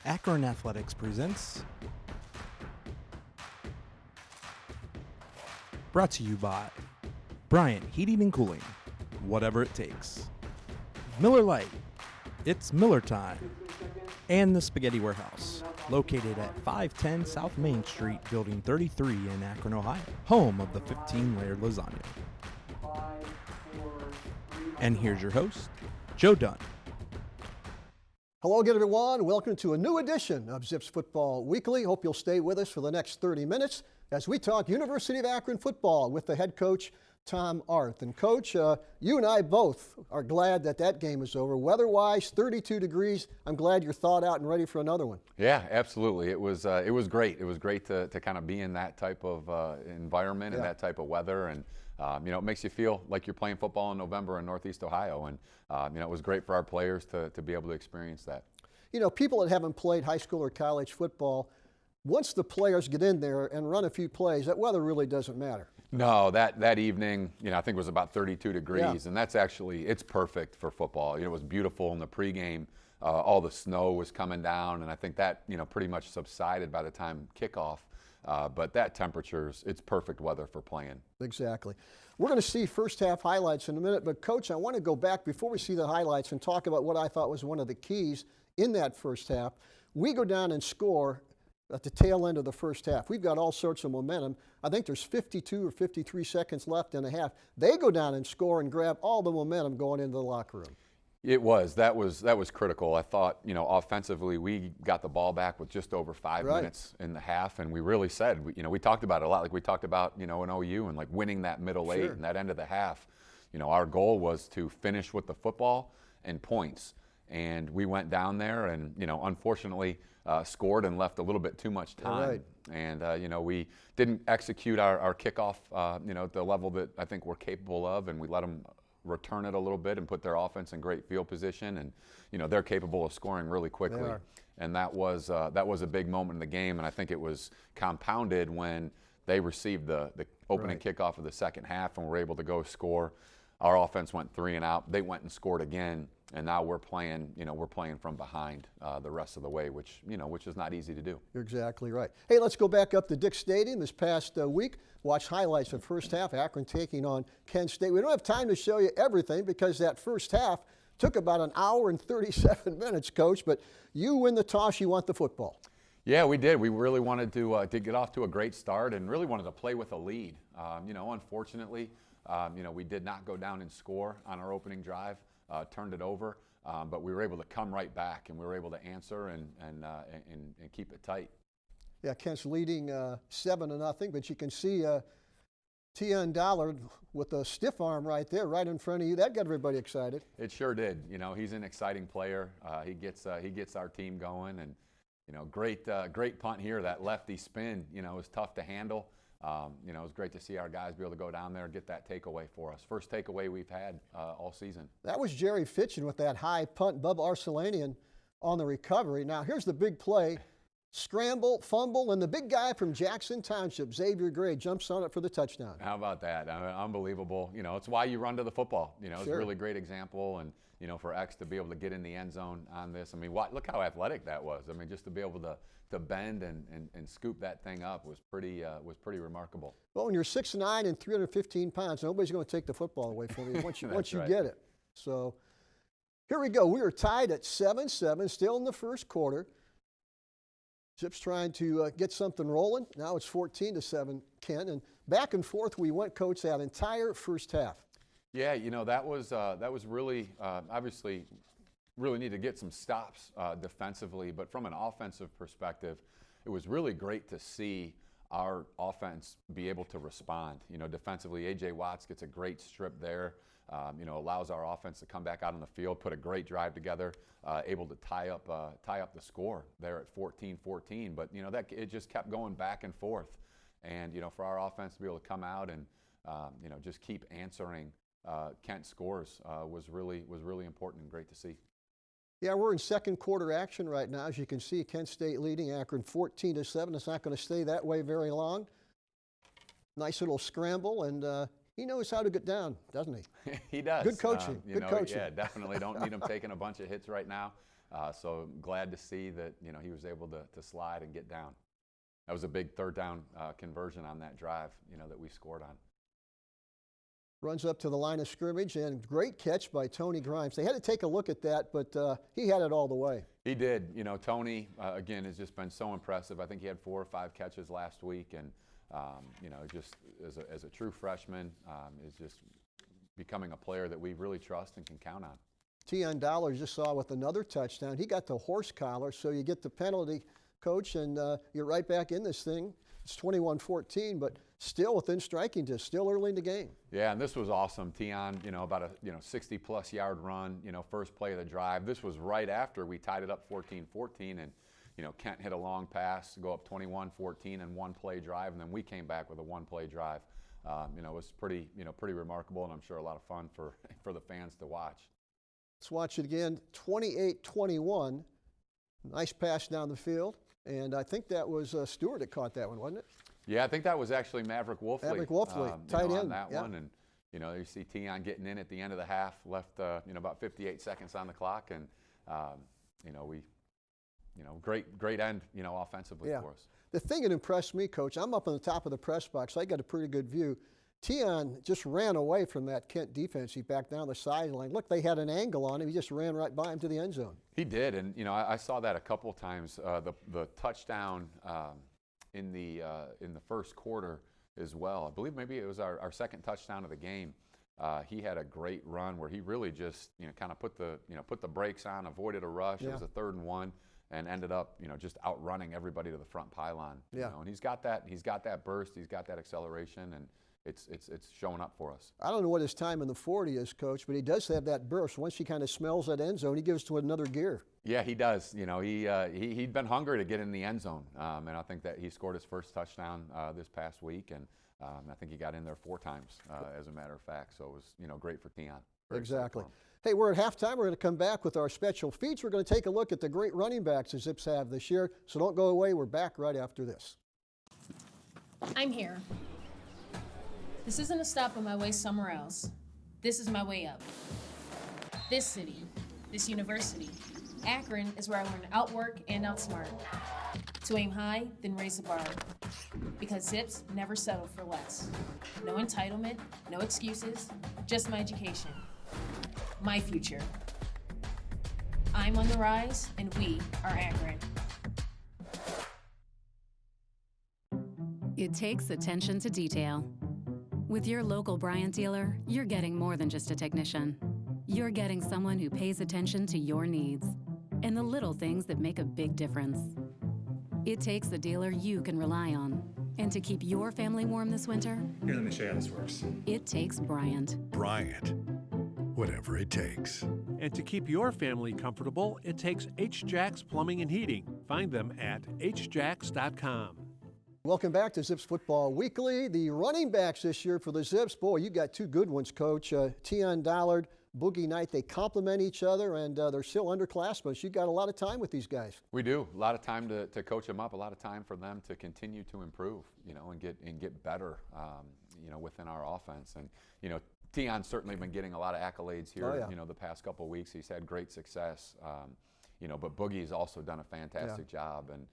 Akron Athletics presents. Brought to you by Bryant Heating and Cooling, whatever it takes. Miller Lite, it's Miller time. And the Spaghetti Warehouse, located at 510 South Main Street, Building 33 in Akron, Ohio, home of the 15-layer lasagna. And here's your host, Joe Dunn. Hello again, everyone. Welcome to a new edition of Zips Football Weekly. Hope you'll stay with us for the next 30 minutes as we talk University of Akron football with the head coach, Tom Arth. And Coach, you and I both are glad that that game is over. Weather-wise, 32 degrees. I'm glad you're thawed out and ready for another one. Yeah, absolutely. It was great. It was great to kind of be in that type of environment and that type of weather. And it makes you feel like you're playing football in November in Northeast Ohio. And, it was great for our players to be able to experience that. You know, people that haven't played high school or college football, once the players get in there and run a few plays, that weather really doesn't matter. No, that evening, I think it was about 32 degrees, and that's actually, it's perfect for football. It was beautiful in the pregame. All the snow was coming down, and I think that, pretty much subsided by the time kickoff. But that temperatures, it's perfect weather for playing. Exactly. We're going to see first half highlights in a minute, but Coach, I want to go back before we see the highlights and talk about what I thought was one of the keys in that first half. We go down and score at the tail end of the first half. We've got all sorts of momentum. I think there's 52 or 53 seconds left in a half. They go down and score and grab all the momentum going into the locker room. It was. That was critical. I thought, offensively, we got the ball back with just over 5 minutes in the half, and we really said, we talked about it a lot, like we talked about, in OU and like winning that middle eight and that end of the half. Our goal was to finish with the football and points, and we went down there and, unfortunately, scored and left a little bit too much time. And, we didn't execute our kickoff, at the level that I think we're capable of, and we let them return it a little bit and put their offense in great field position, and they're capable of scoring really quickly. And that was a big moment in the game, and I think it was compounded when they received the opening kickoff of the second half and were able to go score. Our offense went 3 and out. They went and scored again, and now we're playing from behind the rest of the way, which is not easy to do. You're exactly right. Hey, let's go back up to Dick Stadium this past week. Watch highlights of first half, Akron taking on Kent State. We don't have time to show you everything because that first half took about an hour and 37 minutes, Coach, but you win the toss, you want the football. Yeah, we did. We really wanted to get off to a great start and really wanted to play with a lead. Unfortunately, we did not go down and score on our opening drive, turned it over, but we were able to come right back and we were able to answer and keep it tight. Yeah, Kent's leading 7-0, but you can see Tion Dollard with a stiff arm right there, right in front of you. That got everybody excited. It sure did. He's an exciting player. He gets our team going, and great punt here. That lefty spin, was tough to handle. It was great to see our guys be able to go down there and get that takeaway for us. First takeaway we've had all season. That was Jerry Fitchin with that high punt. Bubba Arcelanian on the recovery. Now here's the big play. Scramble, fumble, and the big guy from Jackson Township, Xavier Gray, jumps on it for the touchdown. How about that? Unbelievable. It's why you run to the football. It's a really great example, and for X to be able to get in the end zone on this. Look how athletic that was. Just to be able to bend and scoop that thing up was pretty remarkable. Well, when you're 6'9" and 315 pounds, nobody's going to take the football away from you once you get it. So here we go. We are tied at 7-7, still in the first quarter. Zips trying to get something rolling. Now it's 14-7, Ken, and back and forth we went, Coach, that entire first half. Yeah, that was really obviously really need to get some stops defensively, but from an offensive perspective, it was really great to see our offense be able to respond. Defensively, A.J. Watts gets a great strip there. Allows our offense to come back out on the field, put a great drive together, able to tie up the score there at 14-14. But that it just kept going back and forth, and for our offense to be able to come out and just keep answering Kent scores was really important and great to see. Yeah, we're in second quarter action right now. As you can see, Kent State leading Akron 14-7. It's not going to stay that way very long. Nice little scramble, and he knows how to get down, doesn't he? He does. Good coaching. Good coaching. Yeah, definitely. Don't need him taking a bunch of hits right now. So glad to see that, he was able to slide and get down. That was a big third down conversion on that drive, that we scored on. Runs up to the line of scrimmage, and great catch by Tony Grimes. They had to take a look at that, but he had it all the way. He did. Tony, again, has just been so impressive. I think he had 4 or 5 catches last week, and, just as a true freshman, is just becoming a player that we really trust and can count on. Tion Dollar just saw with another touchdown. He got the horse collar, so you get the penalty, Coach, and you're right back in this thing. It's 21-14, but still within striking distance, still early in the game. Yeah, and this was awesome. Tion, about a 60-plus yard run, first play of the drive. This was right after we tied it up 14-14, and Kent hit a long pass to go up 21-14 in one play drive, and then we came back with a one-play drive. It was pretty remarkable, and I'm sure a lot of fun for the fans to watch. Let's watch it again. 28-21. Nice pass down the field. And I think that was Stewart that caught that one, wasn't it? Yeah, I think that was actually Maverick Wolfley. Maverick Wolfley, tight end. On that one. And, you see Tion getting in at the end of the half, left, about 58 seconds on the clock. And, great end, offensively for us. The thing that impressed me, Coach, I'm up on the top of the press box. So I got a pretty good view. Tion just ran away from that Kent defense. He backed down the sideline. Look, they had an angle on him. He just ran right by him to the end zone. He did, and I saw that a couple times. The touchdown in the first quarter as well. I believe maybe it was our second touchdown of the game. He had a great run where he really just kind of put the brakes on, avoided a rush. Yeah. It was a 3rd and 1. And ended up, just outrunning everybody to the front pylon. Yeah. And he's got that burst, he's got that acceleration, and it's showing up for us. I don't know what his time in the 40 is, Coach, but he does have that burst. Once he kind of smells that end zone, he gives to another gear. Yeah, he does. He'd been hungry to get in the end zone, and I think that he scored his first touchdown this past week, and I think he got in there 4 times, as a matter of fact. So it was, great for Tion. Exactly. Hey, we're at halftime. We're going to come back with our special feats. We're going to take a look at the great running backs the Zips have this year. So don't go away. We're back right after this. I'm here. This isn't a stop on my way somewhere else. This is my way up. This city, this university, Akron is where I learn to outwork and outsmart. To aim high, then raise the bar. Because Zips never settle for less. No entitlement, no excuses, just my education. My future. I'm on the rise, and we are Akron. It takes attention to detail. With your local Bryant dealer, you're getting more than just a technician. You're getting someone who pays attention to your needs and the little things that make a big difference. It takes a dealer you can rely on. And to keep your family warm this winter, here, let me show you how this works. It takes Bryant. Bryant. Whatever it takes. And to keep your family comfortable, it takes H-Jacks Plumbing and Heating. Find them at hjacks.com. Welcome back to Zips Football Weekly. The running backs this year for the Zips, boy, you got 2 good ones, Coach. Tion Dollard, Boogie Knight, they complement each other, and they're still underclassmen. You got a lot of time with these guys. We do. A lot of time to coach them up, a lot of time for them to continue to improve, and get better, within our offense. And, Tion's certainly been getting a lot of accolades here, the past couple of weeks. He's had great success, but Boogie's also done a fantastic job. And,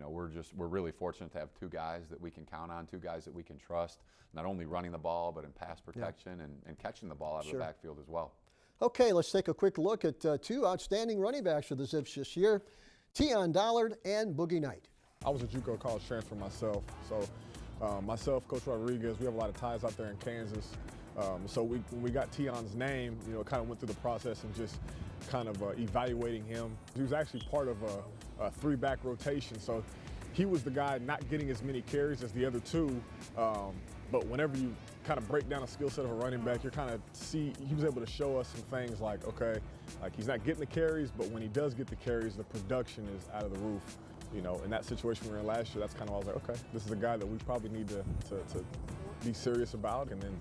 we're really fortunate to have 2 guys that we can count on, 2 guys that we can trust, not only running the ball, but in pass protection and catching the ball out of the backfield as well. Okay, let's take a quick look at 2 outstanding running backs for the Zips this year, Tion Dollard and Boogie Knight. I was a JUCO college transfer myself, so myself, Coach Rodriguez, we have a lot of ties out there in Kansas. So when we got Tion's name, kind of went through the process and just kind of evaluating him. He was actually part of a 3-back rotation, so he was the guy not getting as many carries as the other 2. But whenever you kind of break down a skill set of a running back, you're kind of he was able to show us some things like, okay, like he's not getting the carries, but when he does get the carries, the production is out of the roof. In that situation we were in last year, that's kind of, I was like, okay, this is a guy that we probably need to be serious about. And then,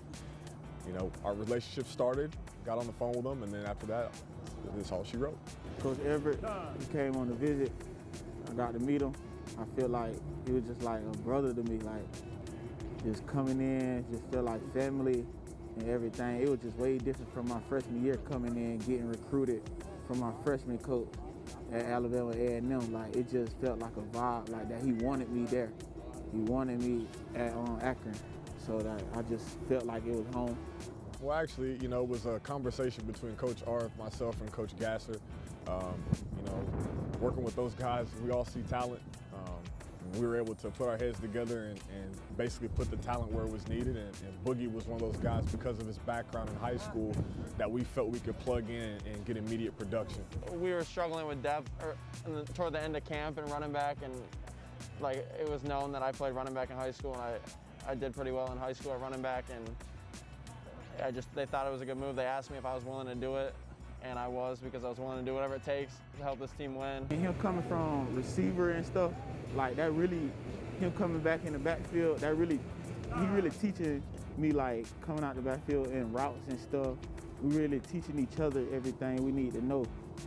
our relationship started, got on the phone with him, and then after that, that's all she wrote. Coach Everett, he came on the visit. I got to meet him. I feel like he was just like a brother to me, like just coming in, just feel like family and everything. It was just way different from my freshman year coming in, getting recruited from my freshman coach. at Alabama A&M. Like, it just felt like a vibe, like that he wanted me there. He wanted me at Akron, so that I just felt like it was home. Well, actually, you know, it was a conversation between Coach Arth, myself, and Coach Gasser. You know, working with those guys, we all see talent. We were able to put our heads together and basically put the talent where it was needed. And Boogie was one of those guys, because of his background in high school, that we felt we could plug in and get immediate production. We were struggling with depth toward the end of camp and running back, and like it was known that I played running back in high school, and I did pretty well in high school at running back, and they thought it was a good move. They asked me if I was willing to do it, and I was, because I was willing to do whatever it takes to help this team win. And him coming from receiver and stuff, like that really, him coming back in the backfield, he really teaching me, like, coming out the backfield and routes and stuff. We really teaching each other everything we need to know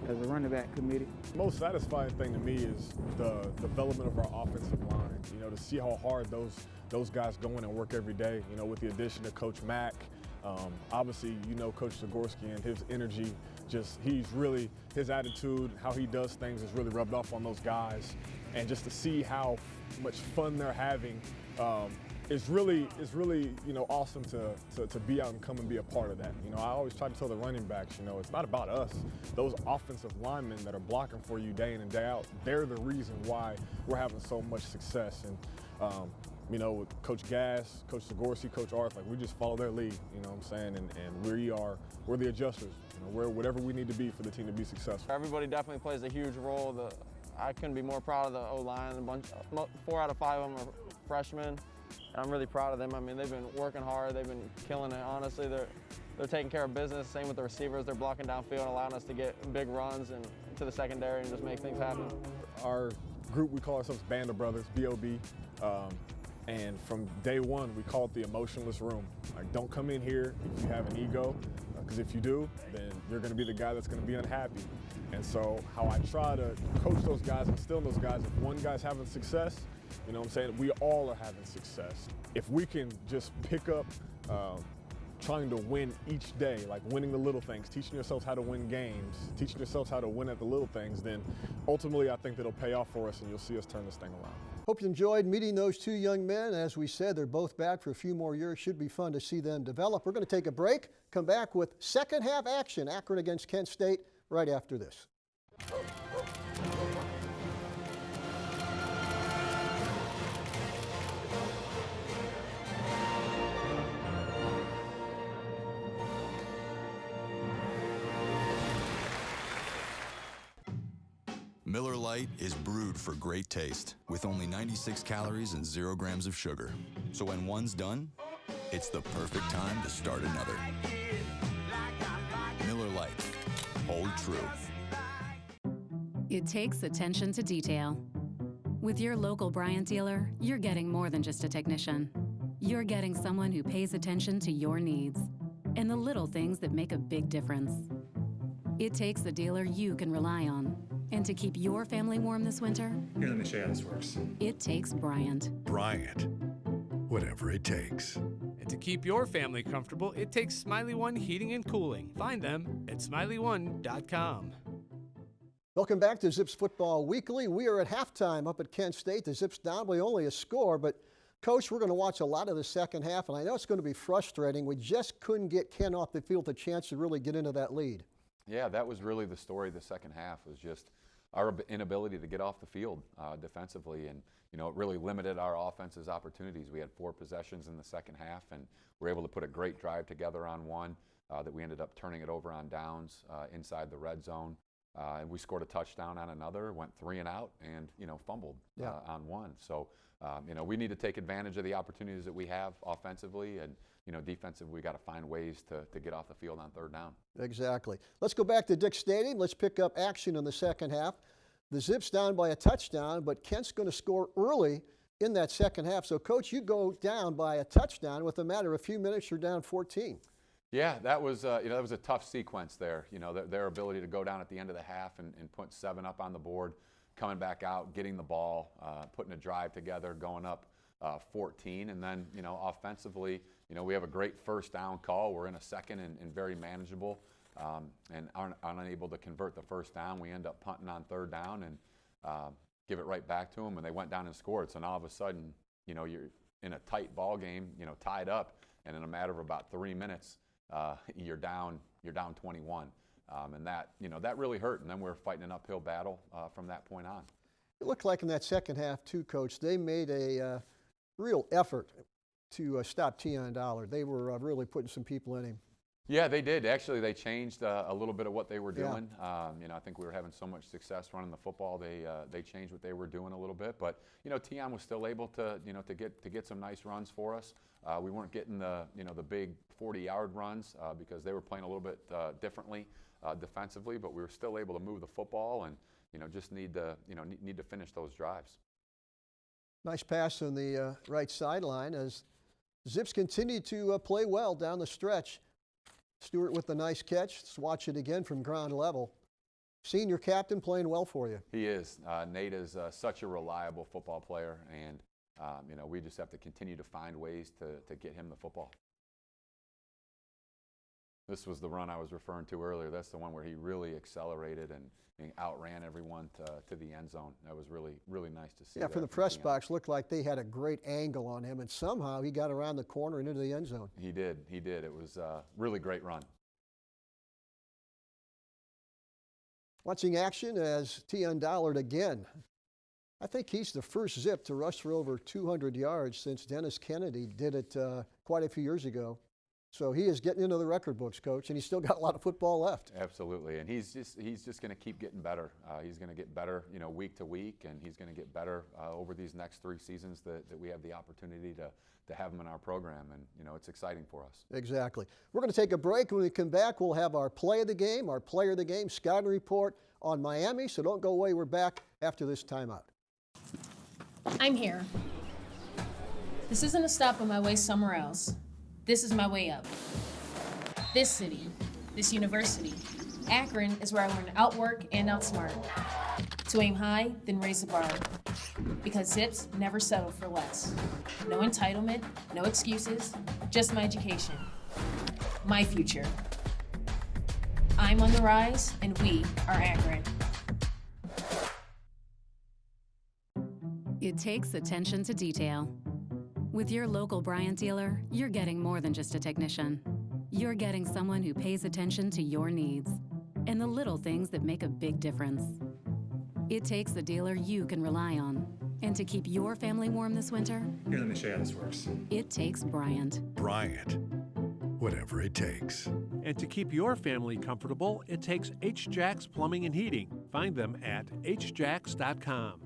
as a running back committee. The most satisfying thing to me is the development of our offensive line. You know, to see how hard those guys go in and work every day. You know, with the addition of Coach Mack. Obviously, you know, Coach Zagorski and his energy, his attitude, how he does things is really rubbed off on those guys. And just to see how much fun they're having is really, you know, awesome to be out and come and be a part of that. You know, I always try to tell the running backs, you know, it's not about us. Those offensive linemen that are blocking for you day in and day out, they're the reason why we're having so much success. And you know, with Coach Gass, Coach Zagorski, Coach Arth, like, we just follow their lead, you know what I'm saying? And we're the adjusters. You know, we're whatever we need to be for the team to be successful. Everybody definitely plays a huge role. I couldn't be more proud of the O-line. 4 out of 5 of them are freshmen, and I'm really proud of them. I mean, they've been working hard. They've been killing it. Honestly, they're taking care of business. Same with the receivers. They're blocking downfield and allowing us to get big runs and to the secondary and just make things happen. Our group, we call ourselves Band of Brothers, B.O.B. And from day one, we call it the emotionless room. Like, don't come in here if you have an ego, because if you do, then you're going to be the guy that's going to be unhappy. And so how I try to coach those guys, instill in those guys, if one guy's having success, you know what I'm saying, we all are having success. If we can just pick up trying to win each day, like winning the little things, teaching yourselves how to win games, teaching yourselves how to win at the little things, then ultimately I think that'll pay off for us and you'll see us turn this thing around. Hope you enjoyed meeting those two young men. As we said, they're both back for a few more years. Should be fun to see them develop. We're going to take a break, come back with second half action, Akron against Kent State, right after this. Miller Lite is brewed for great taste with only 96 calories and 0 grams of sugar. So when one's done, it's the perfect time to start another. Miller Lite, hold true. It takes attention to detail. With your local Bryant dealer, you're getting more than just a technician. You're getting someone who pays attention to your needs and the little things that make a big difference. It takes a dealer you can rely on. And to keep your family warm this winter, Here, let me show you how this works. it takes Bryant. Bryant, whatever it takes. And to keep your family comfortable, it takes Smiley One Heating and Cooling. Find them at SmileyOne.com. Welcome back to Zips Football Weekly. We are at halftime up at Kent State. The Zips down by only a score, but Coach, we're going to watch a lot of the second half, and I know it's going to be frustrating. We just couldn't get Kent off the field a chance to really get into that lead. Yeah, that was really the story of the second half, was just our inability to get off the field defensively, and you know, it really limited our offense's opportunities. We had 4 possessions in the second half, and we were able to put a great drive together on one that we ended up turning it over on downs inside the red zone, and we scored a touchdown on another, went 3 and out, and you know, fumbled on one. So you know, we need to take advantage of the opportunities that we have offensively, and you know, defensively, we got to find ways to get off the field on third down. Exactly. Let's go back to Dick Stadium. Let's pick up action in the second half. The Zips down by a touchdown, but Kent's going to score early in that second half. So, Coach, you go down by a touchdown with a matter of a few minutes. You're down 14. Yeah, that was you know, that was a tough sequence there. You know, their ability to go down at the end of the half and put 7 up on the board, coming back out, getting the ball, putting a drive together, going up 14, and then you know, offensively, you know, we have a great first down call. We're in a second and very manageable. and aren't unable to convert the first down. We end up punting on third down and give it right back to them, and they went down and scored. So now all of a sudden, you're in a tight ball game, tied up, and in a matter of about 3 minutes, you're down 21, and that really hurt. And then we're fighting an uphill battle from that point on. It looked like in that second half too, Coach, they made a real effort to stop Tion Dollard. They were really putting some people in him. Yeah, they did. Actually, they changed a little bit of what they were doing. I think we were having so much success running the football. They changed what they were doing a little bit. But Tion was still able to to get some nice runs for us. We weren't getting the big 40-yard runs because they were playing a little bit differently defensively. But we were still able to move the football and just need to finish those drives. Nice pass on the right sideline as Zips continued to play well down the stretch. Stewart with the nice catch. Let's watch it again from ground level. Senior captain playing well for you. He is. Nate is such a reliable football player, and we just have to continue to find ways to get him the football. This was the run I was referring to earlier. That's the one where he really accelerated and outran everyone to the end zone. That was really, really nice to see. Yeah, from the press box, looked like they had a great angle on him, and somehow he got around the corner and into the end zone. He did. He did. It was a really great run. Watching action as Tion Dollard again. I think he's the first Zip to rush for over 200 yards since Dennis Kennedy did it quite a few years ago. So he is getting into the record books, Coach, and he's still got a lot of football left. Absolutely, and he's just going to keep getting better. He's going to get better, week to week, and he's going to get better over these next 3 seasons that we have the opportunity to have him in our program, and it's exciting for us. Exactly. We're going to take a break. When we come back, we'll have our play of the game, our player of the game scouting report on Miami. So don't go away. We're back after this timeout. I'm here. This isn't a stop on my way somewhere else. This is my way up. This city, this university, Akron is where I learn to outwork and outsmart. To aim high, then raise the bar. Because Zips never settle for less. No entitlement, no excuses, just my education. My future. I'm on the rise, and we are Akron. It takes attention to detail. With your local Bryant dealer, you're getting more than just a technician. You're getting someone who pays attention to your needs and the little things that make a big difference. It takes a dealer you can rely on. And to keep your family warm this winter, Here, let me show you how this works. it takes Bryant. Bryant. Whatever it takes. And to keep your family comfortable, it takes HJAX Plumbing and Heating. Find them at hjax.com.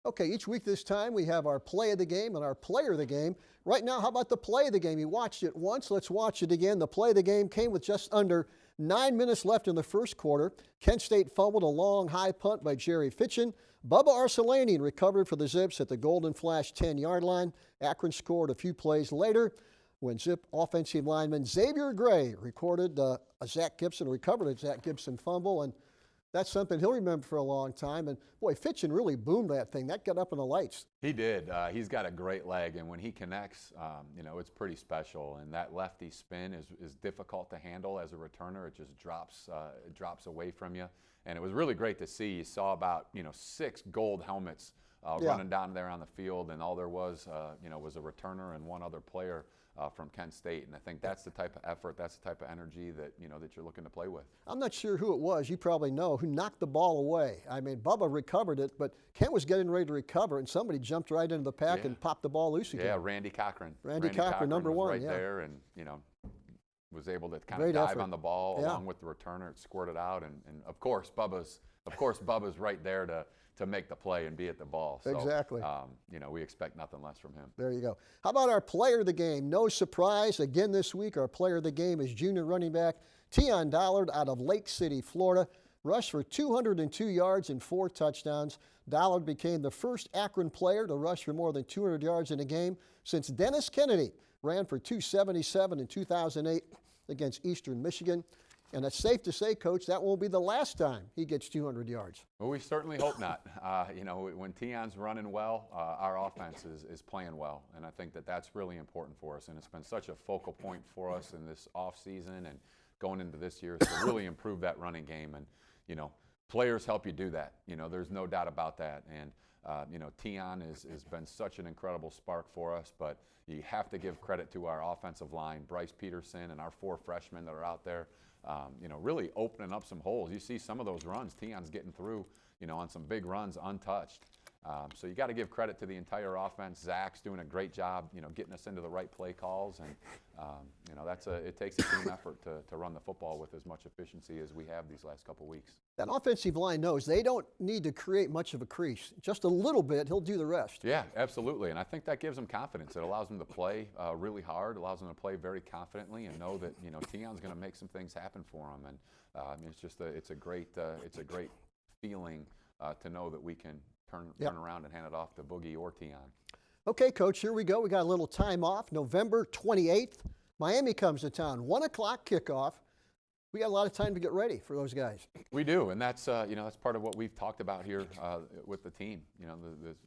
Okay, each week this time we have our play of the game and our player of the game. Right now, how about the play of the game? You watched it once, let's watch it again. The play of the game came with just under 9 minutes left in the first quarter. Kent State fumbled a long high punt by Jerry Fitchin. Bubba Arcelanian recovered for the Zips at the Golden Flash 10-yard line. Akron scored a few plays later when Zip offensive lineman Xavier Gray recorded a Zach Gibson, recovered a Zach Gibson fumble, and that's something he'll remember for a long time. And boy, Fitchin really boomed that thing. That got up in the lights. He did. He's got a great leg, and when he connects, it's pretty special. And that lefty spin is difficult to handle as a returner. It just drops away from you. And it was really great to see. You saw about 6 gold helmets running down there on the field, and all there was was a returner and one other player from Kent State. And I think that's the type of effort, that's the type of energy that that you're looking to play with. I'm not sure who it was, you probably know, who knocked the ball away. I mean, Bubba recovered it, but Kent was getting ready to recover, and somebody jumped right into the pack and popped the ball loose again. Yeah, Randy Cochran. Randy Cochran, number was 1, right there, and was able to kind of dive on the ball along with the returner. It squirted out, and of course Bubba's right there to make the play and be at the ball. So, exactly. We expect nothing less from him. There you go. How about our player of the game? No surprise. Again this week, our player of the game is junior running back Tion Dollard out of Lake City, Florida. Rushed for 202 yards and 4 touchdowns. Dollard became the first Akron player to rush for more than 200 yards in a game since Dennis Kennedy ran for 277 in 2008 against Eastern Michigan. And it's safe to say, Coach, that won't be the last time he gets 200 yards. Well, we certainly hope not. When Tion's running well, our offense is playing well. And I think that's really important for us. And it's been such a focal point for us in this offseason and going into this year is to really improve that running game. And, you know, players help you do that. You know, there's no doubt about that. And, you know, Tion has been such an incredible spark for us, but you have to give credit to our offensive line, Bryce Peterson and our 4 freshmen that are out there, you know, really opening up some holes. You see some of those runs, Tion's getting through, you know, on some big runs untouched. So you got to give credit to the entire offense. Zach's doing a great job, you know, getting us into the right play calls, and you know, it takes a team effort to run the football with as much efficiency as we have these last couple weeks. That offensive line knows they don't need to create much of a crease. Just a little bit, he'll do the rest. Yeah, absolutely, and I think that gives them confidence. It allows them to play really hard, allows them to play very confidently, and know that, you know, Tion's going to make some things happen for them. And I mean, it's a great feeling to know that we can turn around and hand it off to Boogie or Tion. Okay, Coach, here we go. We got a little time off. November 28th, Miami comes to town. 1 o'clock kickoff. We got a lot of time to get ready for those guys. We do, and that's you know, that's part of what we've talked about here with the team. You know,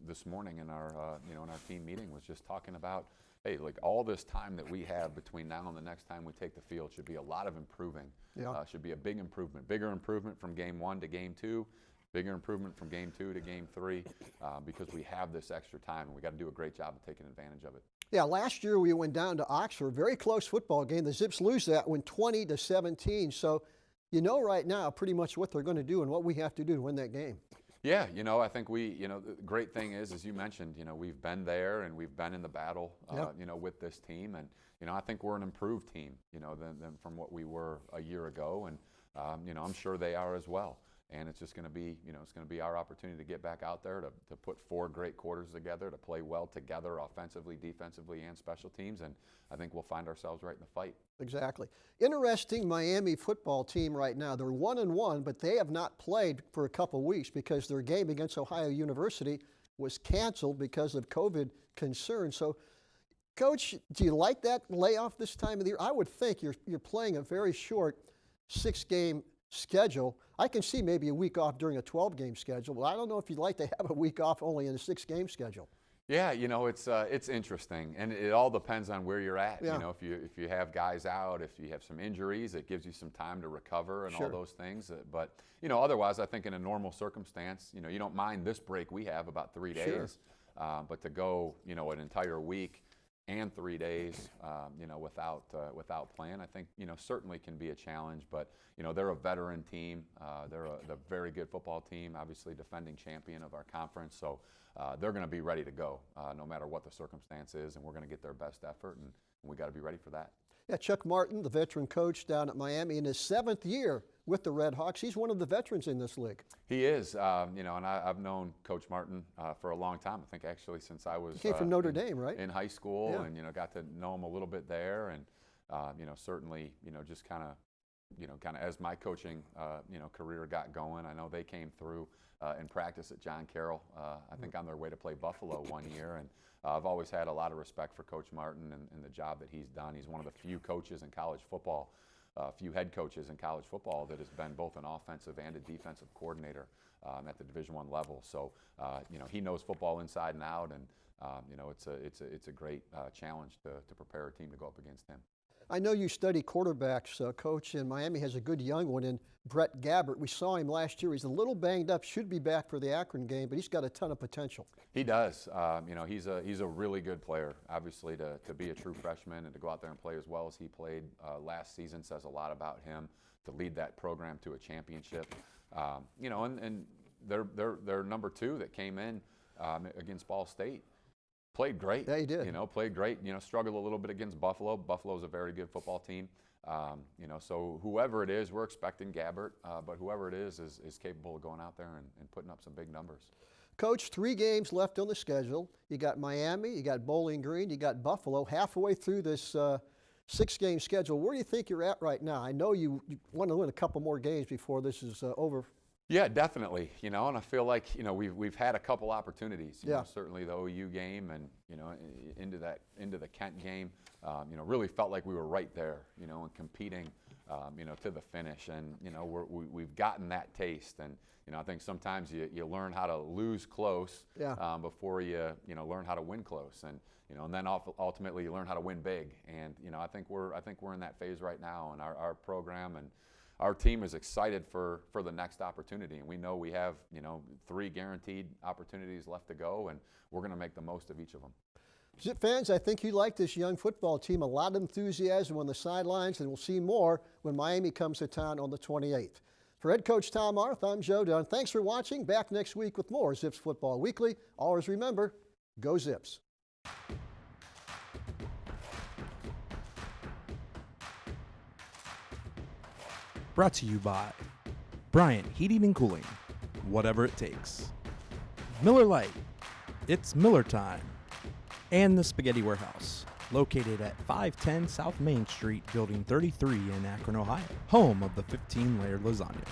this morning in our you know, in our team meeting was just talking about, hey, like all this time that we have between now and the next time we take the field should be a lot of improving. Yeah. Should be a big improvement, bigger improvement from game 1 to game 2. Bigger improvement from game 2 to game 3 because we have this extra time, and we got to do a great job of taking advantage of it. Yeah, last year we went down to Oxford, very close football game. The Zips lose that one 20-17. So you know right now pretty much what they're going to do and what we have to do to win that game. Yeah, you know, I think you know, the great thing is, as you mentioned, you know, we've been there and we've been in the battle, you know, with this team. And, you know, I think we're an improved team, you know, than from what we were a year ago. And, you know, I'm sure they are as well. And it's just going to be, you know, it's going to be our opportunity to get back out there to put 4 great quarters together, to play well together offensively, defensively, and special teams. And I think we'll find ourselves right in the fight. Exactly. Interesting Miami football team right now. They're 1-1, but they have not played for a couple weeks because their game against Ohio University was canceled because of COVID concerns. So, Coach, do you like that layoff this time of the year? I would think you're playing a very short 6-game schedule. I can see maybe a week off during a 12-game schedule, but I don't know if you'd like to have a week off only in a 6-game schedule. Yeah, you know, it's interesting, and it all depends on where you're at. Yeah. You know, if you have guys out, if you have some injuries, it gives you some time to recover and all those things. But you know, otherwise, I think in a normal circumstance, you know, you don't mind this break we have about 3 days, but to go, you know, an entire week and 3 days, you know, without playing, I think, you know, certainly can be a challenge. But you know, they're a veteran team. They're a very good football team, obviously defending champion of our conference. So they're going to be ready to go no matter what the circumstance is, and we're going to get their best effort, and we got to be ready for that. Yeah, Chuck Martin, the veteran coach down at Miami, in his 7th year with the Red Hawks. He's one of the veterans in this league. He is, you know, and I've known Coach Martin for a long time. I think actually since I was he came from Notre Dame, right? In high school, and you know, got to know him a little bit there, and you know, certainly, you know, just kind of as my coaching, you know, career got going, I know they came through in practice at John Carroll. I think on their way to play Buffalo one year, and I've always had a lot of respect for Coach Martin and the job that he's done. He's one of the few coaches in college football, few head coaches in college football that has been both an offensive and a defensive coordinator at the Division I level. So you know, he knows football inside and out, and you know, it's a great challenge to prepare a team to go up against him. I know you study quarterbacks, Coach, and Miami has a good young one in Brett Gabbert. We saw him last year. He's a little banged up, should be back for the Akron game, but he's got a ton of potential. He does. You know, he's a really good player. Obviously, to be a true freshman and to go out there and play as well as he played last season says a lot about him. To lead that program to a championship, you know, and their number 2 that came in against Ball State. Played great. Yeah, he did. You know, played great. You know, struggled a little bit against Buffalo. Buffalo's a very good football team. You know, so whoever it is, we're expecting Gabbert, but whoever it is capable of going out there and putting up some big numbers. Coach, 3 games left on the schedule. You got Miami, you got Bowling Green, you got Buffalo. Halfway through this 6-game schedule, where do you think you're at right now? I know you want to win a couple more games before this is over. Yeah, definitely. You know, and I feel like, you know, we've had a couple opportunities. You yeah. know, certainly the OU game, and you know, into the Kent game. You know, really felt like we were right there. You know, and competing to the finish. And, we've gotten that taste. And, I think sometimes you learn how to lose close before you learn how to win close. And, and then ultimately you learn how to win big. And, I think we're in that phase right now. And our program and our team is excited for the next opportunity. And we know we have, 3 guaranteed opportunities left to go. And we're going to make the most of each of them. Zip fans, I think you like this young football team. A lot of enthusiasm on the sidelines, and we'll see more when Miami comes to town on the 28th. For head coach Tom Arth, I'm Joe Dunn. Thanks for watching. Back next week with more Zips Football Weekly. Always remember, go Zips. Brought to you by Bryant Heating and Cooling, whatever it takes. Miller Lite, it's Miller time. And the Spaghetti Warehouse, located at 510 South Main Street, Building 33 in Akron, Ohio, home of the 15-layer lasagna.